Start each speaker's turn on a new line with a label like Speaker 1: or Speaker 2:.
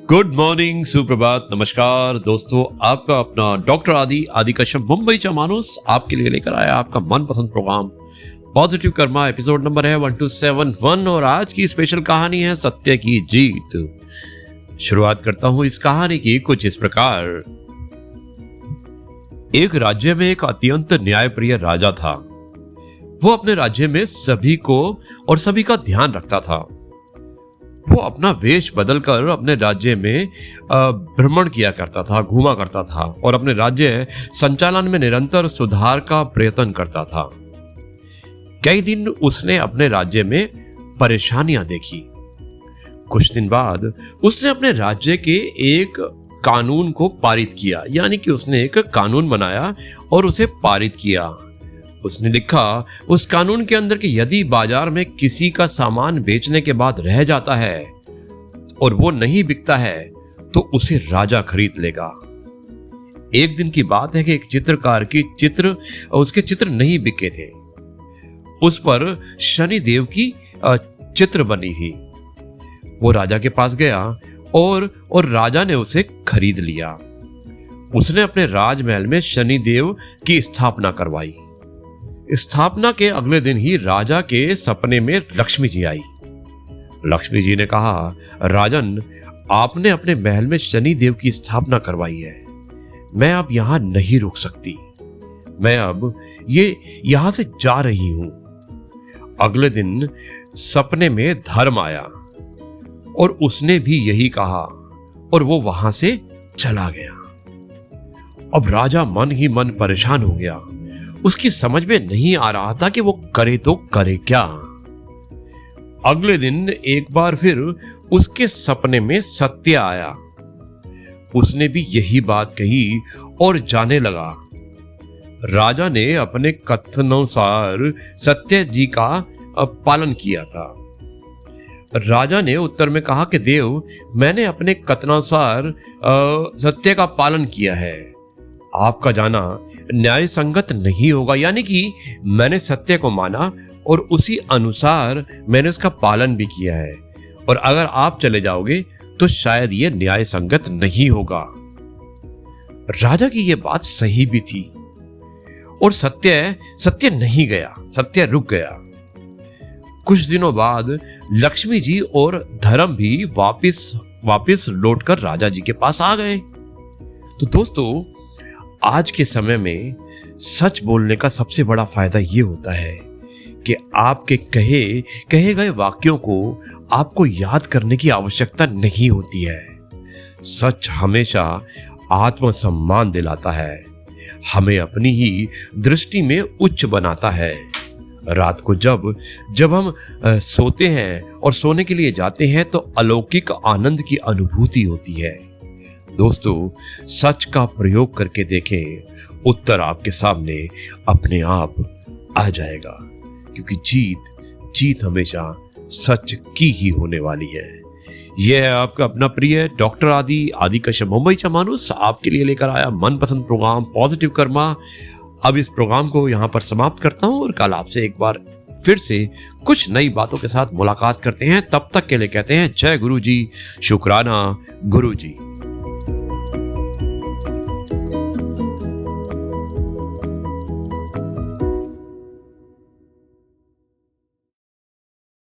Speaker 1: Good morning, सुप्रभात, नमस्कार दोस्तों। आपका अपना डॉक्टर आदि कश्यप मुंबईचा माणूस आपके लिए लेकर आया आपका मनपसंद program positive karma. Episode number है 1271 और आज की स्पेशल कहानी है सत्य की जीत। शुरुआत करता हूं इस कहानी की कुछ इस प्रकार। एक राज्य में एक अत्यंत न्यायप्रिय राजा था। वो अपने राज्य में सभी को और सभी का ध्यान रखता था। वो अपना वेश बदलकर अपने राज्य में भ्रमण किया करता था, घूमा करता था और अपने राज्य संचालन में निरंतर सुधार का प्रयत्न करता था। कई दिन उसने अपने राज्य में परेशानियां देखी। कुछ दिन बाद उसने अपने राज्य के एक कानून को पारित किया, यानी कि उसने एक कानून बनाया और उसे पारित किया। उसने लिखा उस कानून के अंदर कि यदि बाजार में किसी का सामान बेचने के बाद रह जाता है और वो नहीं बिकता है तो उसे राजा खरीद लेगा। एक दिन की बात है कि एक चित्रकार की उसके चित्र नहीं बिके थे। उस पर शनि देव की चित्र बनी थी। वो राजा के पास गया और राजा ने उसे खरीद लिया। उसने अपने राजमहल में शनि देव की स्थापना करवाई। स्थापना के अगले दिन ही राजा के सपने में लक्ष्मी जी आई। लक्ष्मी जी ने कहा, राजन, आपने अपने महल में शनि देव की स्थापना करवाई है। मैं अब यहां नहीं रुक सकती। मैं अब यहां से जा रही हूं। अगले दिन सपने में धर्म आया और उसने भी यही कहा और वो वहां से चला गया। अब राजा मन ही मन परेशान हो गया। उसकी समझ में नहीं आ रहा था कि वो करे तो करे क्या। अगले दिन एक बार फिर उसके सपने में सत्य आया। उसने भी यही बात कही और जाने लगा। राजा ने अपने कथनानुसार सत्य जी का पालन किया था। राजा ने उत्तर में कहा कि देव, मैंने अपने कथनानुसार सत्य का पालन किया है। आपका जाना न्याय संगत नहीं होगा, यानी कि मैंने सत्य को माना और उसी अनुसार मैंने उसका पालन भी किया है, और अगर आप चले जाओगे तो शायद ये न्याय संगत नहीं होगा। राजा की यह बात सही भी थी और सत्य नहीं गया, सत्य रुक गया। कुछ दिनों बाद लक्ष्मी जी और धर्म भी वापिस लौटकर राजा जी के पास आ गए। तो दोस्तों, आज के समय में सच बोलने का सबसे बड़ा फायदा ये होता है कि आपके कहे गए वाक्यों को आपको याद करने की आवश्यकता नहीं होती है। सच हमेशा आत्मसम्मान दिलाता है, हमें अपनी ही दृष्टि में उच्च बनाता है। रात को जब हम सोते हैं और सोने के लिए जाते हैं तो अलौकिक आनंद की अनुभूति होती है। दोस्तों, सच का प्रयोग करके देखें, उत्तर आपके सामने अपने आप आ जाएगा, क्योंकि जीत हमेशा सच की ही होने वाली है। यह है आपका अपना प्रिय डॉक्टर आदि कश्यप मुंबईचा माणूस आपके लिए लेकर आया मनपसंद प्रोग्राम पॉजिटिव कर्मा। अब इस प्रोग्राम को यहाँ पर समाप्त करता हूँ और कल आपसे एक बार फिर से कुछ नई बातों के साथ मुलाकात करते हैं। तब तक के लिए कहते हैं जय गुरु जी, शुक्राना गुरु जी।